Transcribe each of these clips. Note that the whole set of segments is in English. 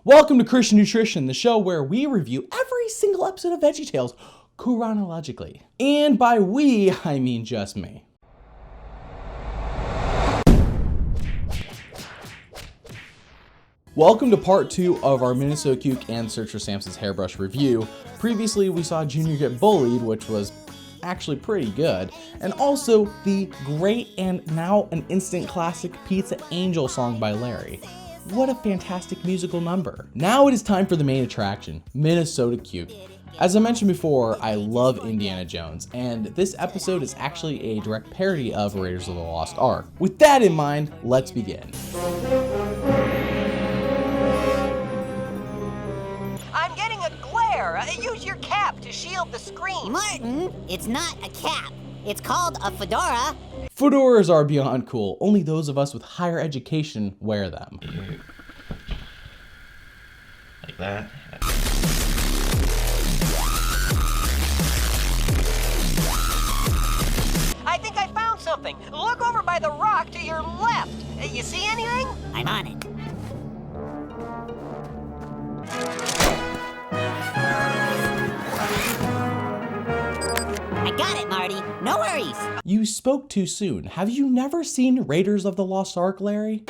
Welcome to Christian Nutrition, the show where we review every single episode of VeggieTales chronologically. And by we, I mean just me. Welcome to part 2 of our Minnesota Cuke and Search for Samson's Hairbrush review. Previously, we saw Junior get bullied, which was actually pretty good, and also the great and now an instant classic Pizza Angel song by Larry. What a fantastic musical number. Now it is time for the main attraction, Minnesota Cuke. As I mentioned before, I love Indiana Jones, and this episode is actually a direct parody of Raiders of the Lost Ark. With that in mind, let's begin. I'm getting a glare. Use your cap to shield the screen. Martin, it's not a cap. It's called a fedora. Fedoras are beyond cool. Only those of us with higher education wear them. Like that. I think I found something. Look over by the rock to your left. You see anything? I'm on it. I got it, Marty. No worries. You spoke too soon. Have you never seen Raiders of the Lost Ark, Larry?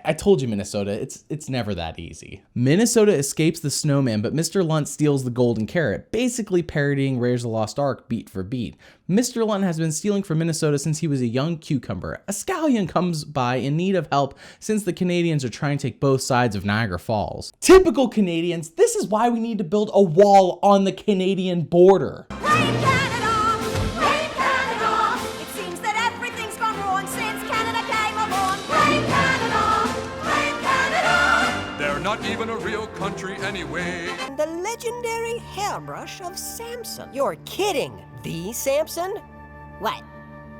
I told you, Minnesota, it's never that easy. Minnesota escapes the snowman, but Mr. Lunt steals the golden carrot, basically parodying Raiders of the Lost Ark beat for beat. Mr. Lunt has been stealing from Minnesota since he was a young cucumber. A scallion comes by in need of help since the Canadians are trying to take both sides of Niagara Falls. Typical Canadians, this is why we need to build a wall on the Canadian border. Not even a real country anyway. The legendary hairbrush of Samson. You're kidding. The Samson? What?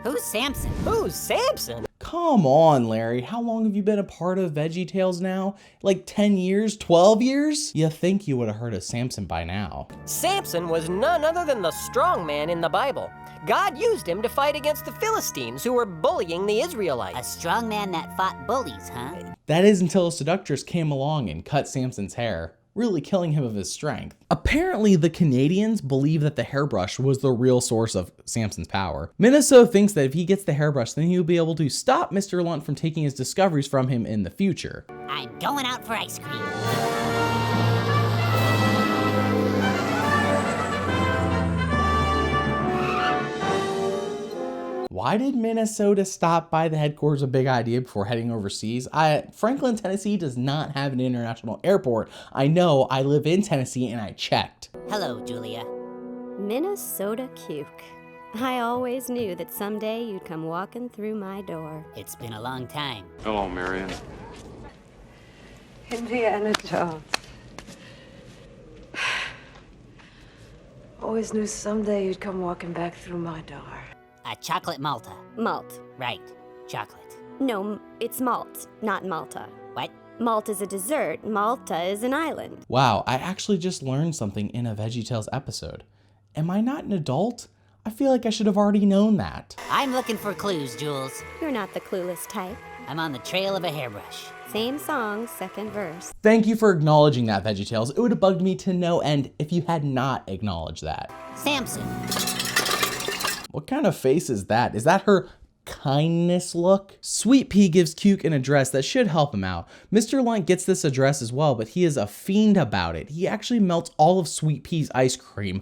Who's Samson? Who's Samson? Come on, Larry. How long have you been a part of VeggieTales now? Like 10 years? 12 years? You think you would have heard of Samson by now. Samson was none other than the strong man in the Bible. God used him to fight against the Philistines who were bullying the Israelites. A strong man that fought bullies, huh? That is until a seductress came along and cut Samson's hair, really killing him of his strength. Apparently, the Canadians believe that the hairbrush was the real source of Samson's power. Minnesota thinks that if he gets the hairbrush, then he'll be able to stop Mr. Lunt from taking his discoveries from him in the future. I'm going out for ice cream. Why did Minnesota stop by the headquarters of Big Idea before heading overseas? Franklin, Tennessee does not have an international airport. I know, I live in Tennessee and I checked. Hello, Julia. Minnesota Cuke. I always knew that someday you'd come walking through my door. It's been a long time. Hello, Marion. Indiana Jones. Always knew someday you'd come walking back through my door. A chocolate Malta. Malt. Right. Chocolate. No, it's malt, not Malta. What? Malt is a dessert, Malta is an island. Wow, I actually just learned something in a VeggieTales episode. Am I not an adult? I feel like I should have already known that. I'm looking for clues, Jules. You're not the clueless type. I'm on the trail of a hairbrush. Same song, second verse. Thank you for acknowledging that, VeggieTales. It would have bugged me to no end if you had not acknowledged that. Samson. What kind of face is that? Is that her kindness look? Sweet Pea gives Cuke an address that should help him out. Mr. Lunt gets this address as well, but he is a fiend about it. He actually melts all of Sweet Pea's ice cream.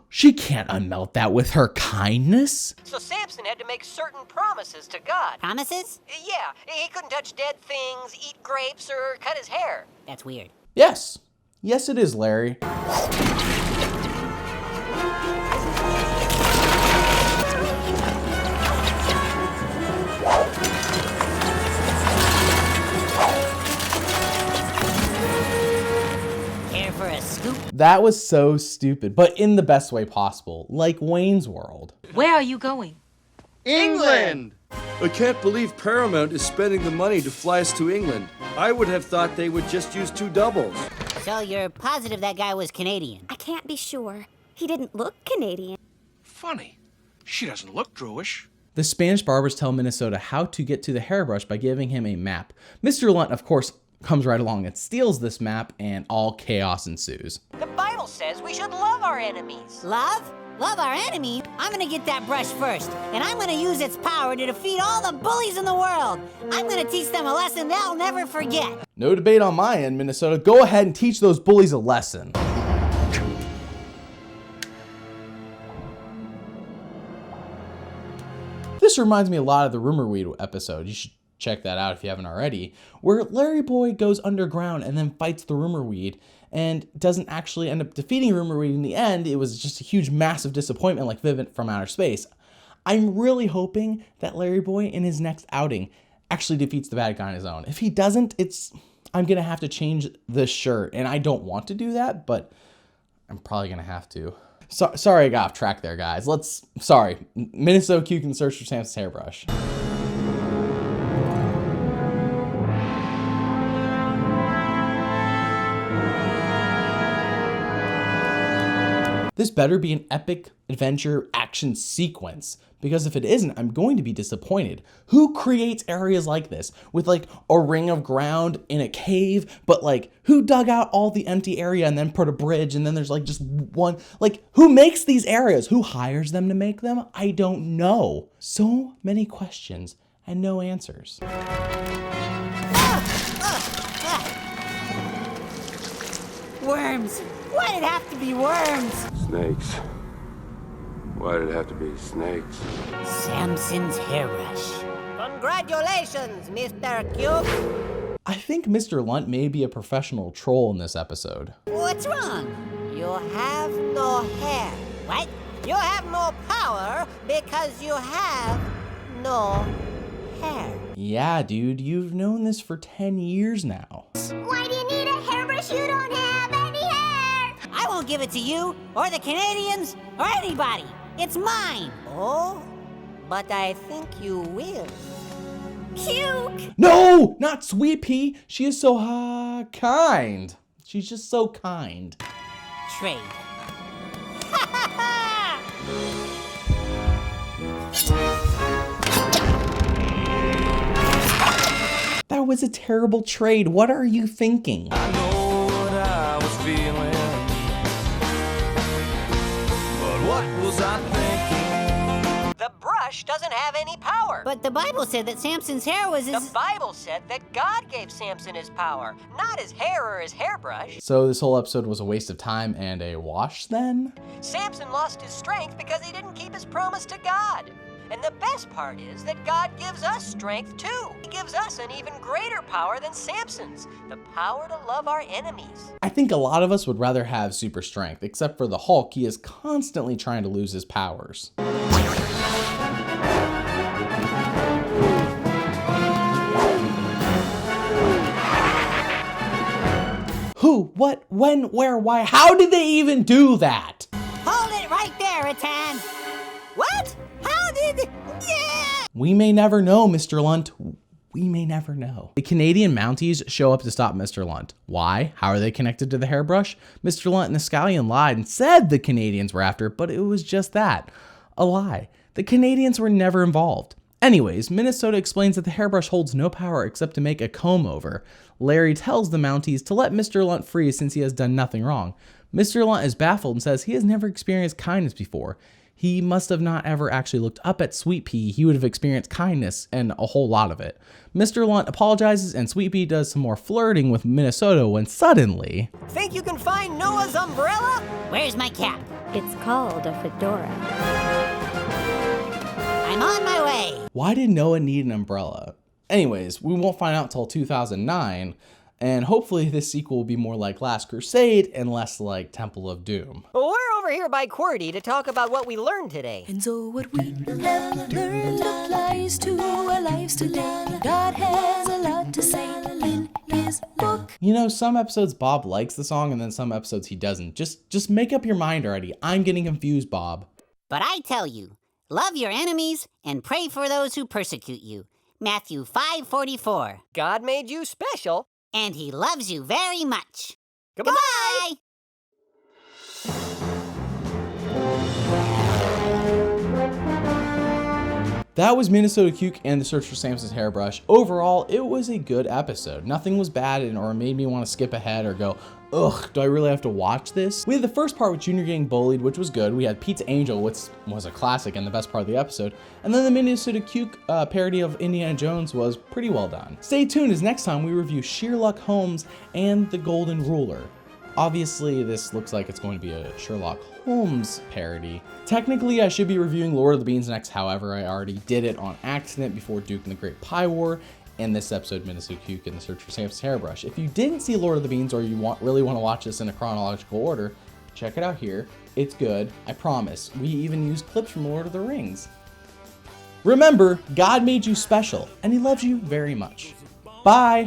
She can't unmelt that with her kindness. So Samson had to make certain promises to God. Promises? Yeah, he couldn't touch dead things, eat grapes, or cut his hair. That's weird. Yes. Yes, it is, Larry. Care for a scoop Scoop. That was so stupid, but in the best way possible, like Wayne's World. Where are you going? England! I can't believe Paramount is spending the money to fly us to England. I would have thought they would just use 2 doubles. So you're positive that guy was Canadian? I can't be sure. He didn't look Canadian. Funny. She doesn't look Jewish. The Spanish barbers tell Minnesota how to get to the hairbrush by giving him a map. Mr. Lunt, of course, comes right along and steals this map, and all chaos ensues. The Bible says we should love our enemies. Love? Love our enemy? I'm gonna get that brush first, and I'm gonna use its power to defeat all the bullies in the world. I'm gonna teach them a lesson they'll never forget. No debate on my end, Minnesota. Go ahead and teach those bullies a lesson. This reminds me a lot of the Rumor Weed episode. You should check that out if you haven't already, where Larry Boy goes underground and then fights the Rumor Weed and doesn't actually end up defeating Rumor Weed in the end. It was just a huge, massive disappointment like Vivint from Outer Space. I'm really hoping that Larry Boy in his next outing actually defeats the bad guy on his own. If he doesn't, I'm gonna have to change this shirt, and I don't want to do that, but I'm probably gonna have to. Sorry I got off track there, guys. Minnesota Cuke and Search for Samson's Hairbrush. This better be an epic adventure action sequence, because if it isn't, I'm going to be disappointed. Who creates areas like this with like a ring of ground in a cave, but like who dug out all the empty area and then put a bridge and then there's like just one, like who makes these areas? Who hires them to make them? I don't know. So many questions and no answers. Worms. Why did it have to be worms? Snakes. Why did it have to be snakes? Samson's hairbrush. Congratulations, Mr. Cuke. I think Mr. Lunt may be a professional troll in this episode. What's wrong? You have no hair. What? You have no power because you have no hair. Yeah, dude, you've known this for 10 years now. Why do you need a hairbrush? You don't have any hair. I won't give it to you, or the Canadians, or anybody. It's mine. Oh, but I think you will. Cuke! No, not Sweet Pea. She is so kind. She's just so kind. Trade. That was a terrible trade. What are you thinking? I know what I was feeling, but what was I thinking? The brush doesn't have any power. But the Bible said that Samson's hair was his... The Bible said that God gave Samson his power, not his hair or his hairbrush. So this whole episode was a waste of time and a wash then? Samson lost his strength because he didn't keep his promise to God. And the best part is that God gives us strength too. He gives us an even greater power than Samson's, the power to love our enemies. I think a lot of us would rather have super strength, except for the Hulk. He is constantly trying to lose his powers. Who, what, when, where, why, how did they even do that? Hold it right there, Atan. What? How did... Yeah! We may never know, Mr. Lunt. We may never know. The Canadian Mounties show up to stop Mr. Lunt. Why? How are they connected to the hairbrush? Mr. Lunt and the Scallion lied and said the Canadians were after, but it was just that. A lie. The Canadians were never involved. Anyways, Minnesota explains that the hairbrush holds no power except to make a comb over. Larry tells the Mounties to let Mr. Lunt free since he has done nothing wrong. Mr. Lunt is baffled and says he has never experienced kindness before. He must have not ever actually looked up at Sweet Pea. He would have experienced kindness and a whole lot of it. Mr. Lunt apologizes and Sweet Pea does some more flirting with Minnesota when suddenly... Think you can find Noah's umbrella? Where's my cap? It's called a fedora. I'm on my way. Why did Noah need an umbrella? Anyways, we won't find out till 2009, and hopefully this sequel will be more like Last Crusade and less like Temple of Doom. Well, we're over here by QWERTY to talk about what we learned today. And so what we have learned applies to our lives today. God has a lot to say in his book. You know, some episodes Bob likes the song and then some episodes he doesn't. Just make up your mind already. I'm getting confused, Bob. But I tell you, love your enemies and pray for those who persecute you. Matthew 5:44. God made you special. And he loves you very much. Goodbye. Goodbye. That was Minnesota Cuke and the Search for Samson's Hairbrush. Overall, it was a good episode. Nothing was bad or made me want to skip ahead or go, ugh, do I really have to watch this? We had the first part with Junior getting bullied, which was good. We had Pizza Angel, which was a classic and the best part of the episode. And then the Minnesota Cuke parody of Indiana Jones was pretty well done. Stay tuned as next time we review Sherlock Holmes and the Golden Ruler. Obviously, this looks like it's going to be a Sherlock Holmes parody. Technically, I should be reviewing Lord of the Beans next, however, I already did it on accident before Duke and the Great Pie War, and this episode, Minnesota Cuke and the Search for Samson's Hairbrush. If you didn't see Lord of the Beans or you really want to watch this in a chronological order, check it out here. It's good, I promise. We even use clips from Lord of the Rings. Remember, God made you special, and he loves you very much. Bye!